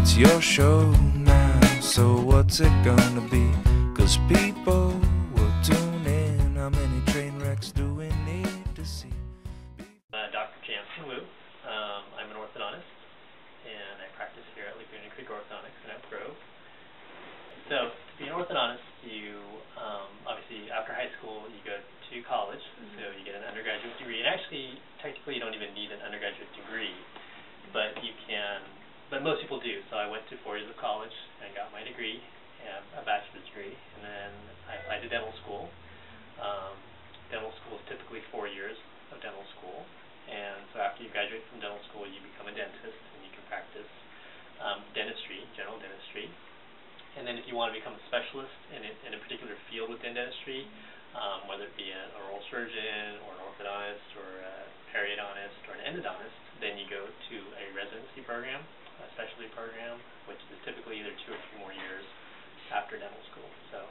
It's your show now, so what's it gonna be? 'Cause people will tune in. How many train wrecks do we need to see? Dr. Jansen Wu. I'm an orthodontist, and I practice here at Laguna Creek Orthodontics in Elk Grove. So, to be an orthodontist, you obviously after high school you go to college, so you get an undergraduate degree. And actually, technically, you don't even need an undergraduate degree, but you can. But most people do. So I went to 4 years of college and got my degree, a bachelor's degree, and then I applied to dental school. Dental school is typically 4 years of dental school, and so after you graduate from dental school, you become a dentist and you can practice dentistry, general dentistry. And then if you want to become a specialist in a particular field within dentistry, whether it be an oral surgeon or an orthodontist or a periodontist or an endodontist, then you go to a residency program, a specialty program, which is typically either 2 or 3 more years after dental school. So,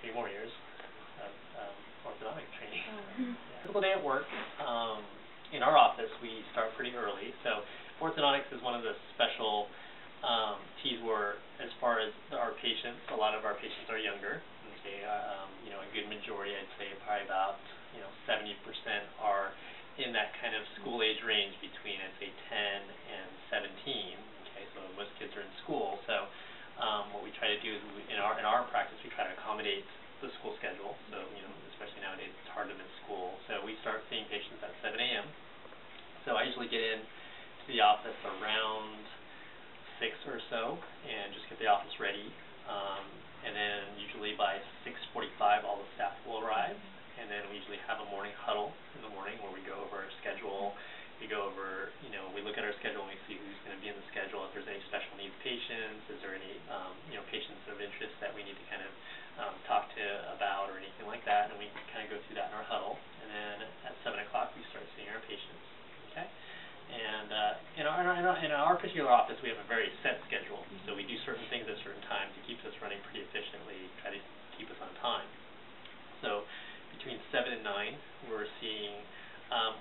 3 more years of orthodontic training. Typical day at work. In our office, we start pretty early. So, orthodontics is one of the special T's where, as far as our patients, a lot of our patients are younger. Okay, a good majority, I'd say, probably about 70% are in that kind of school age range between, I'd say, 10 and 17. Okay, so most kids are in school. So what we try to do is, in our practice, we try to accommodate the school schedule. So especially nowadays, it's hard to miss school. So we start seeing patients at 7 a.m. So I usually get in to the office around 6 or so and just get the office ready. And then usually by 6:45, all the staff will arrive. And then we usually have a morning huddle in the morning where we go over our schedule. We go over, we look at our schedule and we see who's going to be in the schedule, if there's any special needs patients, is there any, patients of interest that we need to kind of talk to about or anything like that. And we kind of go through that in our huddle. And then at 7 o'clock, we start seeing our patients. Okay? And in our particular office, we have a very set schedule. So we do certain things at certain times. It keeps us running pretty efficiently, try to keep us on time. So between 7 and 9, we're seeing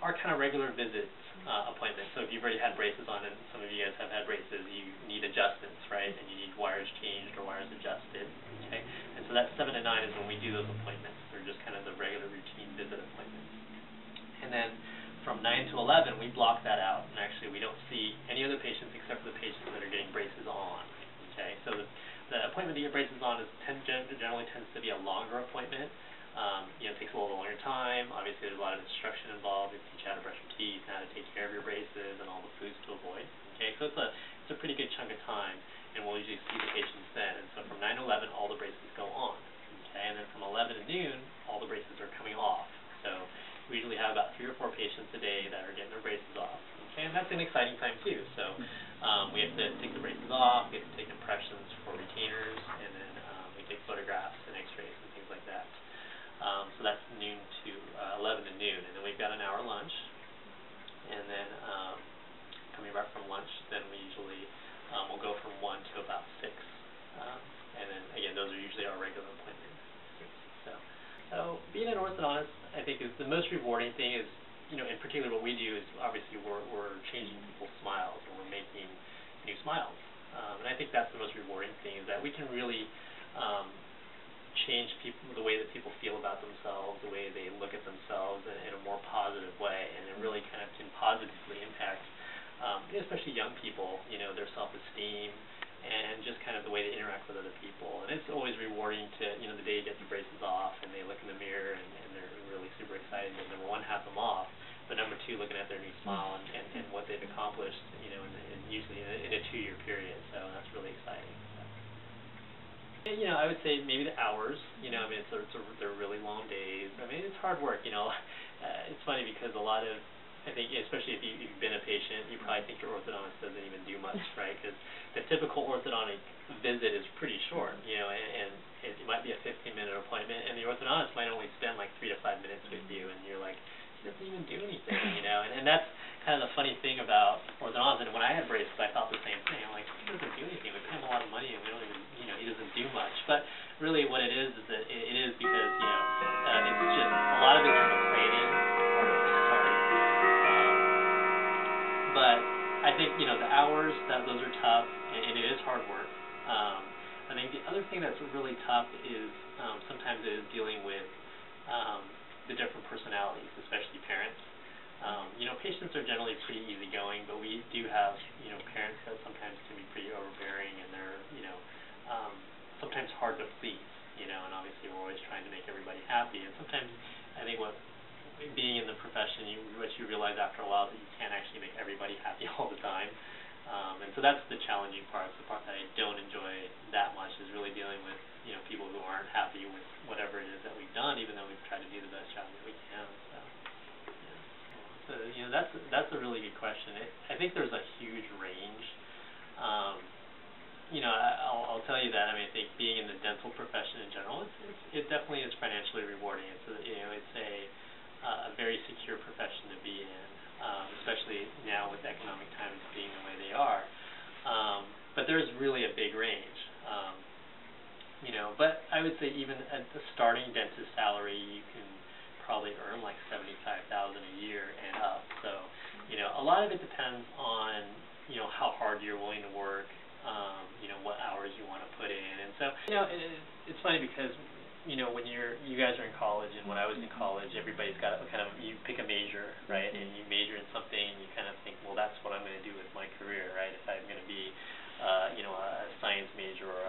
our kind of regular visit appointments. So if you've already had braces on, and some of you guys have had braces, you need adjustments, right? And you need wires changed or wires adjusted. Okay? And so that 7 to 9 is when we do those appointments. They're just kind of the regular routine visit appointments. And then from 9 to 11, we block that out, and actually we don't see any other patients except for the patients that are getting braces on. Okay, so the appointment to get braces on generally tends to be a longer appointment. It takes a little longer time. Obviously, there's a lot of instruction involved. We teach you how to brush your teeth, how to take care of your braces, and all the foods to avoid. Okay, so it's a pretty good chunk of time, and we'll usually see the patients then. And so from 9 to 11, all the braces go on. Okay, and then from 11 to noon, all the braces are coming off. So we usually have about 3 or 4 patients a day that are getting their braces off. Okay, and that's an exciting time too. So we have to take the braces off, we have to take impressions for retainers, and then we take photographs and x-rays and things like that. So that's noon to 11 to noon, and then we've got an hour lunch. And then coming back from lunch, then we usually will go from 1 to about 6. And then again, those are usually our regular appointments. So being an orthodontist, I think, is the most rewarding thing. Is in particular what we do is obviously we're changing people's smiles, and we're making new smiles. And I think that's the most rewarding thing, is that we can really change people, the way that people feel about themselves, the way they look at themselves in a more positive way, and it really kind of can positively impact, especially young people, their self-esteem, and just kind of the way they interact with other people. And it's always rewarding to, the day you get the braces off and they look in the mirror and they're really super excited to, number one, have them off, but number two, looking at their new smile and what they've accomplished, and usually in a 2-year period. So that's really exciting. I would say maybe the hours, they're really long days. I mean, it's hard work, It's funny because a lot of, I think, especially if you've been a patient, you probably think your orthodontist doesn't even do much, right? Because the typical orthodontic visit is pretty short, and it might be a 15-minute appointment, and the orthodontist might only spend like 3 to 5 minutes with you, and you're like, he doesn't even do anything, And that's kind of the funny thing about orthodontists. And when I had braces, I thought the same thing. I'm like, he doesn't do anything. We pay him a lot of money, and we don't even, he doesn't do much. But really, what it is that it is because, it's just a lot of it's from the planning part of the start. But I think, the hours, those are tough. hard work. I think the other thing that's really tough is sometimes it is dealing with the different personalities, especially parents. Patients are generally pretty easygoing, but we do have, parents that sometimes can be pretty overbearing, and they're, sometimes hard to please, and obviously we're always trying to make everybody happy. And sometimes I think being in the profession, what you realize after a while is that you can't actually make everybody happy all the time. And so that's the challenging part. The part that I don't enjoy that much is really dealing with, people who aren't happy with whatever it is that we've done, even though we've tried to do the best job that we can. So that's a really good question. I think there's a huge range. I'll tell you that. I think being in the dental profession in general, it definitely is financially rewarding. It's a very secure profession to be in, especially now with economic times being the way they are. But there's really a big range. But I would say even at the starting dentist salary, you can probably earn like $75,000 a year and up. So, a lot of it depends on, how hard you're willing to work, what hours you want to put in. And so, it's funny because, when you guys are in college, and when I was in college, everybody's got you pick a major, right? And you major in something, and you kind of think, well, that's what I'm going to do with my career, right? If I'm going to be, a science major or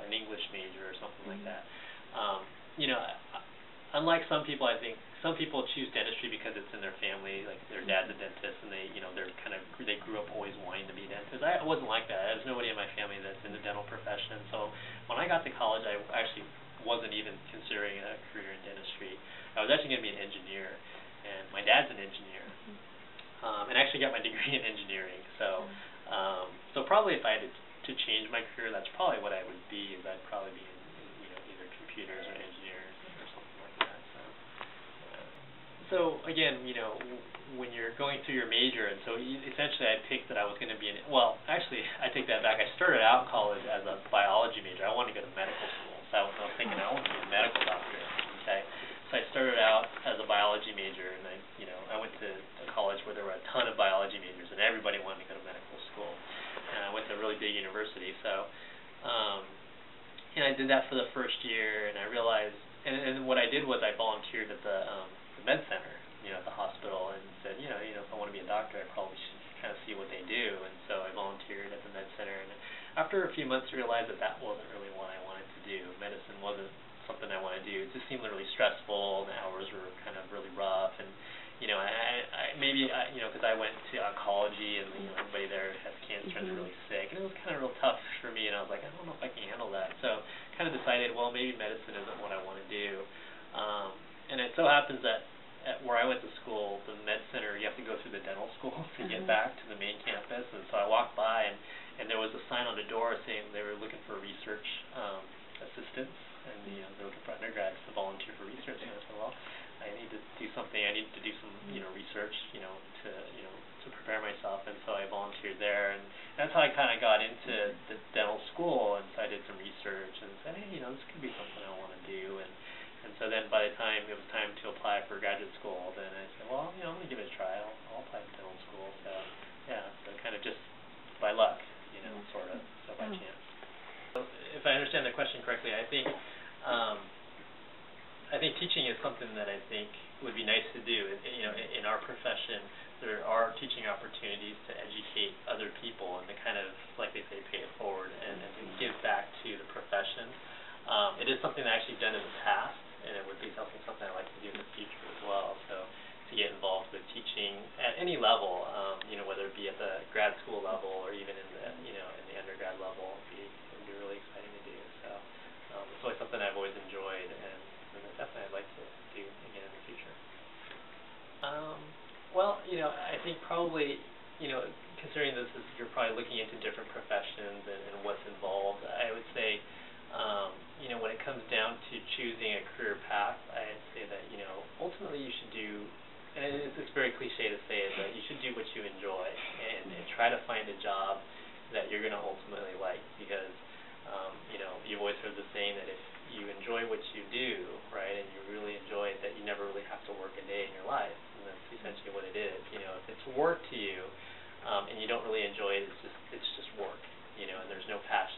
an English major or something like that. Unlike some people, I think some people choose dentistry because it's in their family, like their dad's a dentist, and they grew up always wanting to be dentists. I wasn't like that. There's nobody in my family that's in the dental profession. So when I got to college, I actually wasn't even considering a career in dentistry. I was actually going to be an engineer, and my dad's an engineer, and I actually got my degree in engineering. So, so probably if I had to change my career, that's probably what I would be. Is I'd probably be in either computers or engineers or something like that. So again, when you're going through your major, and so essentially I picked that I was going to be actually I take that back. I started out college as a biology major. I wanted to go to medical school, so I was thinking I want to be a medical doctor. Okay, so I started out as a biology major, and I went to college where there were a ton of biology majors, and everybody wanted to go to medical school. And I went to a really big university, so and I did that for the first year, and I realized, and what I did was I volunteered at the med center, at the hospital, and said, if I want to be a doctor, I probably should kind of see what they do. And so I volunteered at the med center, and after a few months, I realized that wasn't really what I wanted to do. Medicine wasn't something I wanted to do. It just seemed really stressful. The hours were kind of really rough, and because I went to oncology, and everybody there has cancer and is really sick, and it was kind of real tough for me. And I was like, I don't know if I can handle that. So kind of decided, well, maybe medicine isn't what I want to do. And it so happens that where I went to school, the med center, you have to go through the dental school to get back to the main campus. And so I walked by, and there was a sign on the door saying they were looking for research assistants, and they're looking for undergrads to volunteer for research. And I said, well, I need to do something. I need to do some research, to prepare myself. And so I volunteered there, and that's how I kind of got into the dental school. And so I did some research and said, hey, this could be something I want to do. And so then by the time it was time to apply for graduate school, then I said, well, I'm going to give it a try. I'll apply to dental school. So, yeah, so kind of just by luck, sort of, so by chance. So if I understand the question correctly, I think teaching is something that I think would be nice to do. In our profession, there are teaching opportunities to educate other people and to kind of, like they say, pay it forward and to give back to the profession. It is something I've actually done in the past, and it would be something I'd like to do in the future as well. So to get involved with teaching at any level, whether it be at the grad school level or even in the in the undergrad level, it would be really exciting to do. So it's always something I've always enjoyed, and definitely I'd like to do again in the future. I think probably considering this is you're probably looking into different professions and what's involved, I would say. When it comes down to choosing a career path, I'd say that, ultimately you should do, and it's very cliche to say it, but you should do what you enjoy and try to find a job that you're going to ultimately like, because, you've always heard the saying that if you enjoy what you do, right, and you really enjoy it, that you never really have to work a day in your life, and that's essentially what it is. If it's work to you, and you don't really enjoy it, it's just work, and there's no passion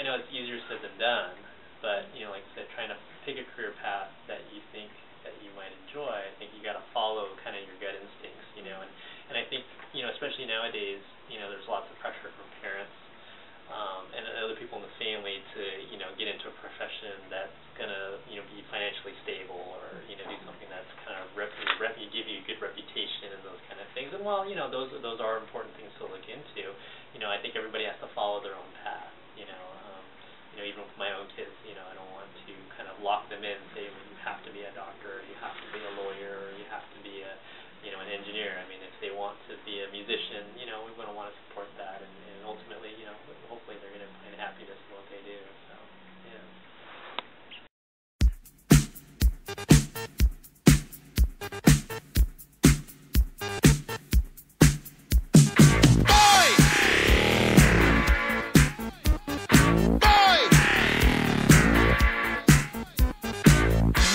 know it's easier said than done, but, you know, like I said, trying to pick a career path that you think that you might enjoy, I think you got to follow kind of your gut instincts, you know, and I think, you know, especially nowadays, you know, there's lots of pressure from parents and other people in the family to, you know, get into a profession that's going to, you know, be financially stable or, you know, do something that's kind of give you a good reputation and those kind of things. And while, you know, those are important things to look into, you know, I think everybody has to follow their own path, you know, even with my own kids, you know, I don't want to kind of lock them in and say, well, you have to be a doctor, or you have to be a lawyer, or you have to be a, you know, an engineer. I mean, if they want to be a musician, you know, we're going to want to support that, and ultimately, you know, hopefully they're going to find happiness in what they do. So, yeah.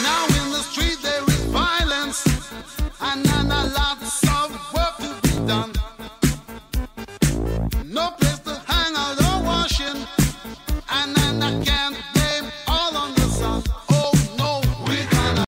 Now in the street there is violence, and